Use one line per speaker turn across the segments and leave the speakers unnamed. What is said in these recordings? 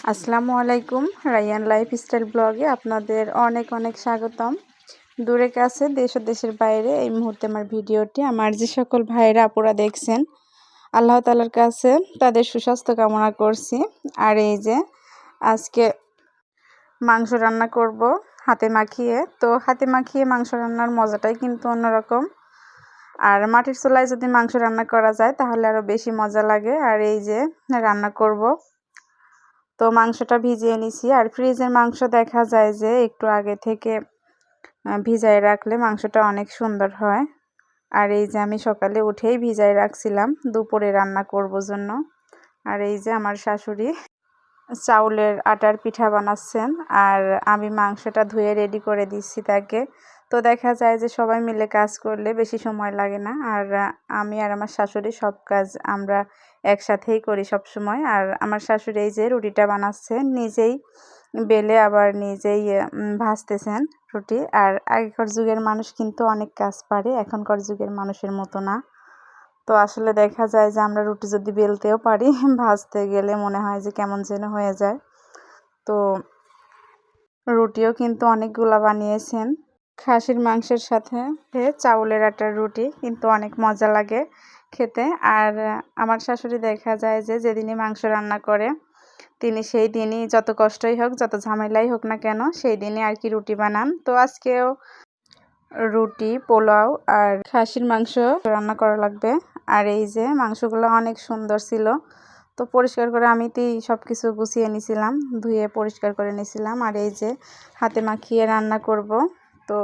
আসসালামু আলাইকুম। Ryan lifestyle ব্লগে আপনাদের অনেক অনেক স্বাগতম। দূরে কাছে দেশ ও দেশের বাইরে এই মুহূর্তে আমার ভিডিওটি আমার যে সকল ভাইরা আপুরা দেখছেন, আল্লাহ তাআলার কাছে তাদের সুস্বাস্থ্য কামনা করছি। আর এই যে আজকে মাংস রান্না করব হাতে মাখিয়ে। তো হাতে মাখিয়ে মাংস রান্নার মজাটাই কিন্তু অন্যরকম। আর মাটির চুলায় যদি মাংস রান্না করা যায় তাহলে আরও বেশি মজা লাগে। আর এই যে রান্না করব, তো মাংসটা ভিজিয়ে নিছি। আর ফ্রিজের মাংস দেখা যায় যে একটু আগে থেকে ভিজায় রাখলে মাংসটা অনেক সুন্দর হয়। আর এই যে আমি সকালে উঠেই ভিজায় রাখছিলাম দুপুরে রান্না করব জন্য। আর এই যে আমার শাশুড়ি চাউলের আটার পিঠা বানাচ্ছেন, আর আমি মাংসটা ধুয়ে রেডি করে দিচ্ছি তাকে। তো দেখা যায় যে সবাই মিলে কাজ করলে বেশি সময় লাগে না। আর আমি আর আমার শাশুড়ি সব কাজ আমরা একসাথেই করি সব সময়। আর আমার শাশুড়ি এই যে রুটিটা বানাচ্ছে, নিজেই বেলে আবার নিজেই ভাজতেছেন রুটি। আর আগেকার যুগের মানুষ কিন্তু অনেক কাজ পারে, এখনকার যুগের মানুষের মতো না। তো আসলে দেখা যায় যে আমরা রুটি যদি বেলতেও পারি, ভাজতে গেলে মনে হয় যে কেমন যেন হয়ে যায়। তো রুটিও কিন্তু অনেকগুলা বানিয়েছেন। খাসির মাংসের সাথে চাউলের আটার রুটি কিন্তু অনেক মজা লাগে খেতে। আর আমার শাশুড়ি দেখা যায় যে যেদিনই মাংস রান্না করে তিনি সেই দিনই যত কষ্টই হোক, যত ঝামেলাই হোক না কেন, সেই দিনই আর কি রুটি বানান। তো আজকেও রুটি, পোলাও আর খাসির মাংস রান্না করা লাগবে। আর এই যে মাংসগুলো অনেক সুন্দর ছিল, তো পরিষ্কার করে আমিতেই সব কিছু গুছিয়ে নিছিলাম, ধুয়ে পরিষ্কার করে নিছিলাম। আর এই যে হাতে মাখিয়ে রান্না করব, তো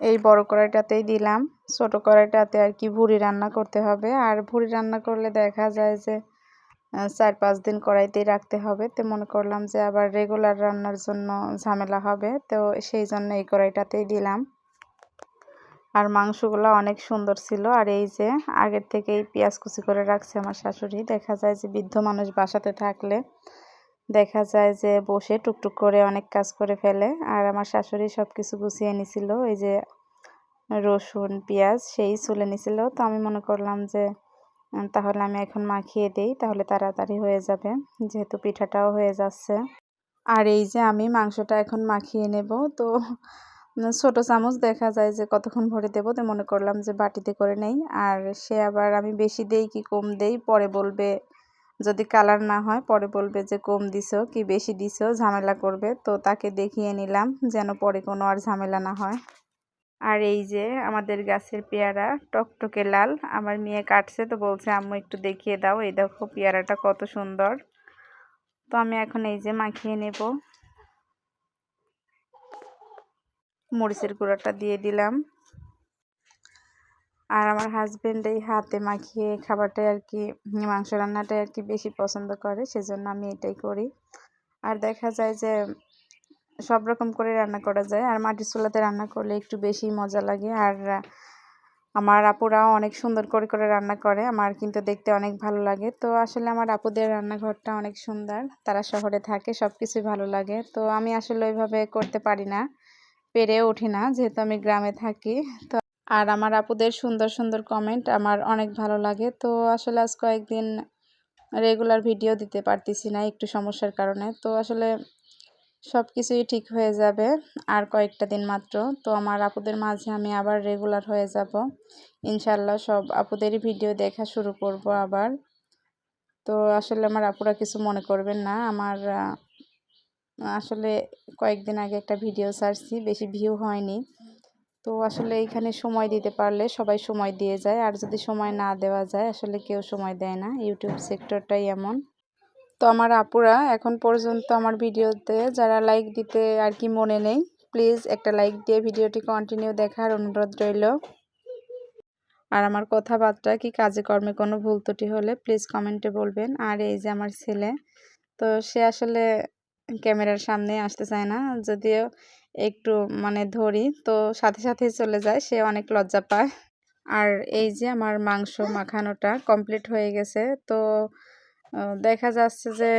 এই বড় কড়াইটাতেই দিলাম। ছোট কড়াইটাতে আর কি ভুড়ি রান্না করতে হবে। আর ভুড়ি রান্না করলে দেখা যায় যে 4-5 দিন কড়াইতেই রাখতে হবে। তো মনে করলাম যে আবার রেগুলার রান্নার জন্য ঝামেলা হবে, তো সেই জন্য এই কড়াইটাতেই দিলাম। আর মাংসগুলো অনেক সুন্দর ছিল। আর এই যে আগের থেকেই পেঁয়াজ কুচি করে রাখছে আমার শাশুড়ি। দেখা যায় যে বৃদ্ধ মানুষ বাসাতে থাকলে দেখা যায় যে বসে টুকটুক করে অনেক কাজ করে ফেলে। আর আমার শাশুড়ি সব কিছু গুছিয়ে নিছিল, এই যে রসুন পেঁয়াজ সেই ছুলে নিছিল। তো আমি মনে করলাম যে তাহলে আমি এখন মাখিয়ে দেই, তাহলে তাড়াতাড়ি হয়ে যাবে, যেহেতু পিঠাটাও হয়ে যাচ্ছে। আর এই যে আমি মাংসটা এখন মাখিয়ে নেব। তো ছোট চামচ দেখা যায় যে কতক্ষণ ভরে দেবো, তো মনে করলাম যে বাটিতে করে নেই। আর সে আবার আমি বেশি দেই কি কম দেই পরে বলবে, যদি কালার না হয় পরে বলবে যে কম দিছো কি বেশি দিছো, ঝামেলা করবে। তো তাকে দেখিয়ে নিলাম যেন পরে কোনো আর ঝামেলা না হয়। আর এই যে আমাদের গাছের পেয়ারা টকটকে লাল, আমার মেয়ে কাটছে, তো বলছে আম্মু একটু দেখিয়ে দাও, এই দেখো পেয়ারাটা কত সুন্দর। তো আমি এখন এই যে মাখিয়ে নেব, মরিচের গুঁড়াটা দিয়ে দিলাম। আর আমার হাজবেন্ড এই হাতে মাখিয়ে খাবারটাই আর কি, মাংস রান্নাটাই আর কি বেশি পছন্দ করে, সেজন্য আমি এটাই করি। আর দেখা যায় যে সব রকম করে রান্না করা যায়, আর মাটির চুলাতে রান্না করলে একটু বেশি মজা লাগে। আর আমার আপুরাও অনেক সুন্দর করে করে রান্না করে, আমার কিন্তু দেখতে অনেক ভালো লাগে। তো আসলে আমার আপুদের রান্নাঘরটা অনেক সুন্দর, তারা শহরে থাকে, সব কিছুই ভালো লাগে। তো আমি আসলে ওইভাবে করতে পারি না, পেরেও উঠি না, যেহেতু আমি গ্রামে থাকি। তো আর আমার আপুদের সুন্দর সুন্দর কমেন্ট আমার অনেক ভালো লাগে। তো আসলে আজ কয়েকদিন রেগুলার ভিডিও দিতে পারতেছি না একটু সমস্যার কারণে। তো আসলে সব কিছুই ঠিক হয়ে যাবে আর কয়েকটা দিন মাত্র। তো আমার আপুদের মাঝে আমি আবার রেগুলার হয়ে যাব ইনশাল্লাহ। সব আপুদেরই ভিডিও দেখা শুরু করব আবার। তো আসলে আমার আপুরা কিছু মনে করবেন না, আমার আসলে কয়েকদিন আগে একটা ভিডিও ছাড়ছি, বেশি ভিউ হয়নি। তো আসলে এইখানে সময় দিতে পারলে সবাই সময় দিয়ে যায়, আর যদি সময় না দেওয়া যায় আসলে কেউ সময় দেয় না, ইউটিউব সেক্টরটাই এমন। তো আমার আপুরা এখন পর্যন্ত আমার ভিডিওতে যারা লাইক দিতে আর কি মনে নেই, প্লিজ একটা লাইক দিয়ে ভিডিওটি কন্টিনিউ দেখার অনুরোধ রইল। আর আমার কথাবার্তা কি কাজে কর্মে কোনো ভুল ত্রুটি হলে প্লিজ কমেন্টে বলবেন। আর এই যে আমার ছেলে, তো সে আসলে ক্যামেরার সামনে আসতে চায় না, যদিও একটু মানে ধরি তো সাথে সাথেই চলে যায়, সে অনেক লজ্জা পায়। আর এই যে আমার মাংস মাখানোটা কমপ্লিট হয়ে গেছে। তো দেখা যাচ্ছে যে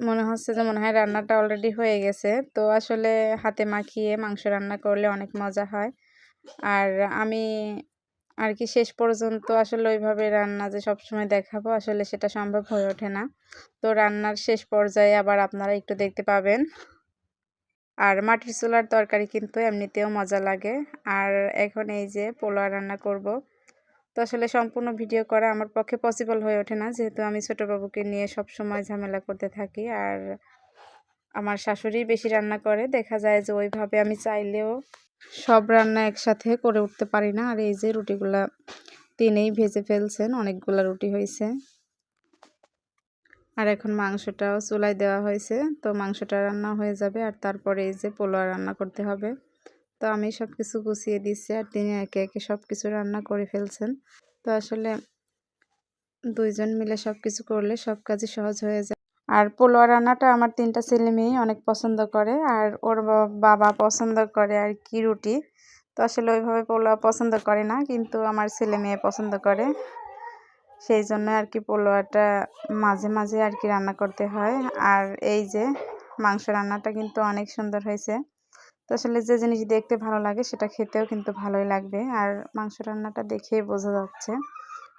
মনে হচ্ছে যে মনে হয় রান্নাটা অলরেডি হয়ে গেছে। তো আসলে হাতে মাখিয়ে মাংস রান্না করলে অনেক মজা হয়। আর আমি আর কি শেষ পর্যন্ত আসলে ওইভাবে রান্না যে সবসময় দেখাবো আসলে সেটা সম্ভব হয়ে ওঠে না। তো রান্নার শেষ পর্যায়ে আবার আপনারা একটু দেখতে পাবেন। আর মাটির চুলার তরকারি কিন্তু এমনিতেও মজা লাগে। আর এখন এই যে পোলাও রান্না করব। তো আসলে সম্পূর্ণ ভিডিও করা আমার পক্ষে পসিবল হয়ে ওঠে না, যেহেতু আমি ছোট বাবুকে নিয়ে সবসময় ঝামেলা করতে থাকি। আর আমার শাশুড়ি বেশি রান্না করে, দেখা যায় যে ওইভাবে আমি চাইলেও সব রান্না একসাথে করে উঠতে পারি না। আর এই যে রুটিগুলা তিনিই ভেজে ফেলছেন, অনেকগুলা রুটি হয়েছে। আর এখন মাংসটাও চুলায় দেওয়া হয়েছে, তো মাংসটা রান্না হয়ে যাবে। আর তারপরে এই যে পোলাও রান্না করতে হবে। তো আমি সব কিছু গুছিয়ে দিচ্ছি আর তিনি একে একে সব কিছু রান্না করে ফেলছেন। তো আসলে দুইজন মিলে সব কিছু করলে সব কাজই সহজ হয়ে যায়। আর পোলাও রান্নাটা আমার 3টা ছেলে মেয়ে অনেক পছন্দ করে। আর ওর বাবা পছন্দ করে আর কি রুটি। তো আসলে ওইভাবে পোলাও পছন্দ করে না, কিন্তু আমার ছেলে মেয়ে পছন্দ করে। সেই জন্য আর কি পোলাওটা মাঝে মাঝে আর কি রান্না করতে হয়। আর এই যে মাংস রান্নাটা কিন্তু অনেক সুন্দর হয়েছে। তো আসলে যে জিনিস দেখতে ভালো লাগে সেটা খেতেও কিন্তু ভালোই লাগবে। আর মাংস রান্নাটা দেখেই বোঝা যাচ্ছে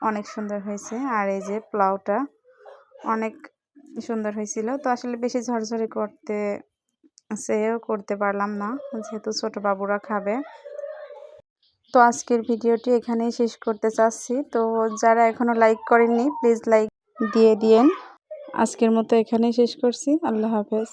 অনেক সুন্দর হয়েছে। আর এই যে পোলাওটা অনেক সুন্দর হয়েছিল। তো আসলে বেশি ঝরঝরে করতে চেয়েও করতে পারলাম না, যেহেতু ছোট বাবুরা খাবে। তো আজকের ভিডিওটি এখানেই শেষ করতে চাচ্ছি। তো যারা এখনো লাইক করেননি প্লিজ লাইক দিয়ে দিয়েন। আজকের মতো এখানেই শেষ করছি। আল্লাহ হাফেজ।